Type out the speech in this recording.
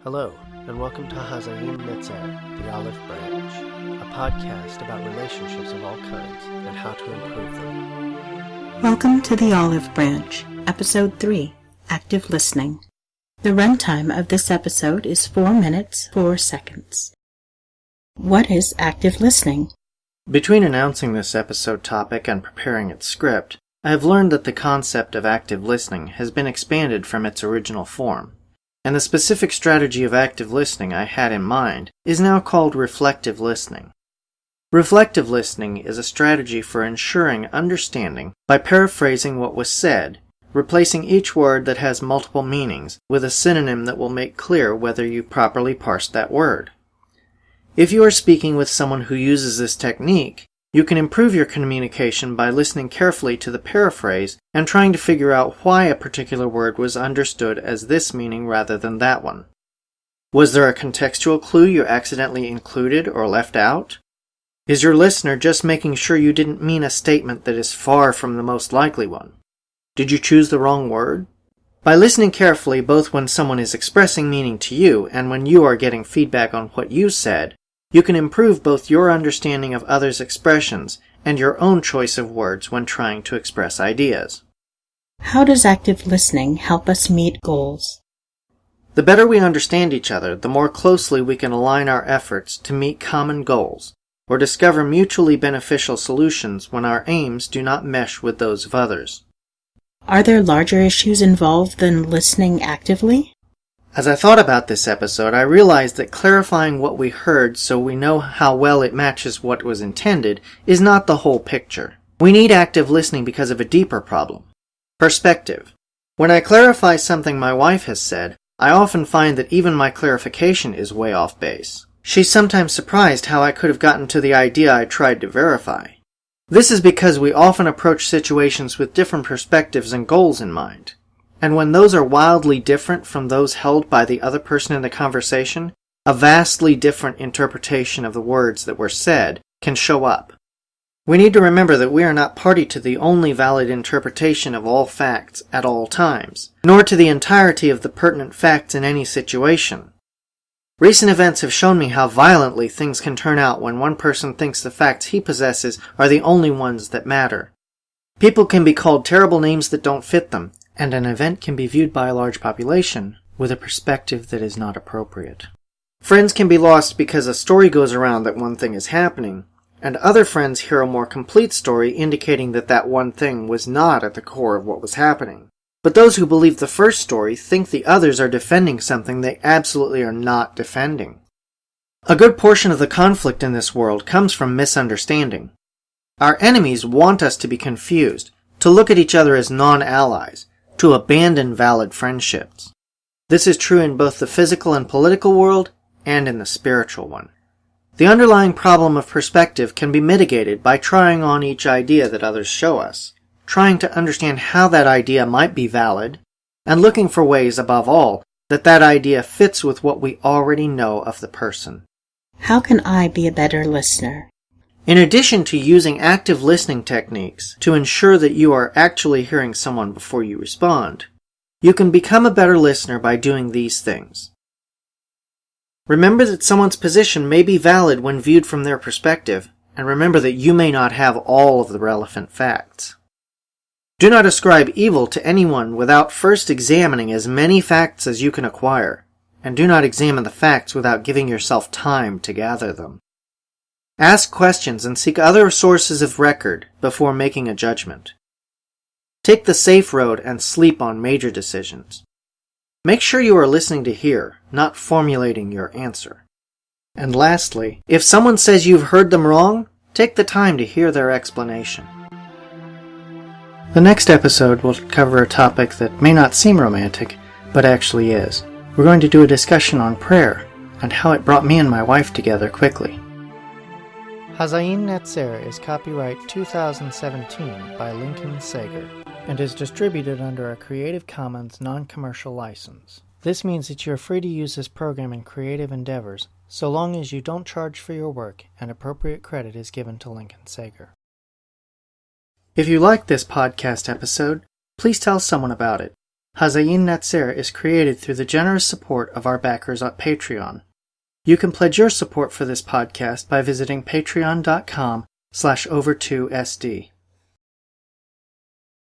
Hello, and welcome to HaZayin Nezer, the Olive Branch, a podcast about relationships of all kinds and how to improve them. Welcome to the Olive Branch, Episode 3, Active Listening. The runtime of this episode is 4 minutes, 4 seconds. What is active listening? Between announcing this episode topic and preparing its script, I have learned that the concept of active listening has been expanded from its original form, and the specific strategy of active listening I had in mind is now called reflective listening. Reflective listening is a strategy for ensuring understanding by paraphrasing what was said, replacing each word that has multiple meanings with a synonym that will make clear whether you properly parsed that word. If you are speaking with someone who uses this technique, you can improve your communication by listening carefully to the paraphrase and trying to figure out why a particular word was understood as this meaning rather than that one. Was there a contextual clue you accidentally included or left out? Is your listener just making sure you didn't mean a statement that is far from the most likely one? Did you choose the wrong word? By listening carefully both when someone is expressing meaning to you and when you are getting feedback on what you said, you can improve both your understanding of others' expressions and your own choice of words when trying to express ideas. How does active listening help us meet goals? The better we understand each other, the more closely we can align our efforts to meet common goals or discover mutually beneficial solutions when our aims do not mesh with those of others. Are there larger issues involved than listening actively? As I thought about this episode, I realized that clarifying what we heard so we know how well it matches what was intended is not the whole picture. We need active listening because of a deeper problem. Perspective. When I clarify something my wife has said, I often find that even my clarification is way off base. She's sometimes surprised how I could have gotten to the idea I tried to verify. This is because we often approach situations with different perspectives and goals in mind. And when those are wildly different from those held by the other person in the conversation, a vastly different interpretation of the words that were said can show up. We need to remember that we are not party to the only valid interpretation of all facts at all times, nor to the entirety of the pertinent facts in any situation. Recent events have shown me how violently things can turn out when one person thinks the facts he possesses are the only ones that matter. People can be called terrible names that don't fit them, and an event can be viewed by a large population with a perspective that is not appropriate. Friends can be lost because a story goes around that one thing is happening, and other friends hear a more complete story indicating that that one thing was not at the core of what was happening. But those who believe the first story think the others are defending something they absolutely are not defending. A good portion of the conflict in this world comes from misunderstanding. Our enemies want us to be confused, to look at each other as non-allies, to abandon valid friendships. This is true in both the physical and political world and in the spiritual one. The underlying problem of perspective can be mitigated by trying on each idea that others show us, trying to understand how that idea might be valid, and looking for ways, above all, that that idea fits with what we already know of the person. How can I be a better listener? In addition to using active listening techniques to ensure that you are actually hearing someone before you respond, you can become a better listener by doing these things. Remember that someone's position may be valid when viewed from their perspective, and remember that you may not have all of the relevant facts. Do not ascribe evil to anyone without first examining as many facts as you can acquire, and do not examine the facts without giving yourself time to gather them. Ask questions and seek other sources of record before making a judgment. Take the safe road and sleep on major decisions. Make sure you are listening to hear, not formulating your answer. And lastly, if someone says you've heard them wrong, take the time to hear their explanation. The next episode will cover a topic that may not seem romantic, but actually is. We're going to do a discussion on prayer and how it brought me and my wife together quickly. HaZayin Nezer is copyright 2017 by Lincoln Sager and is distributed under a Creative Commons non-commercial license. This means that you are free to use this program in creative endeavors so long as you don't charge for your work and appropriate credit is given to Lincoln Sager. If you like this podcast episode, please tell someone about it. HaZayin Nezer is created through the generous support of our backers at Patreon. You can pledge your support for this podcast by visiting patreon.com/over2sd.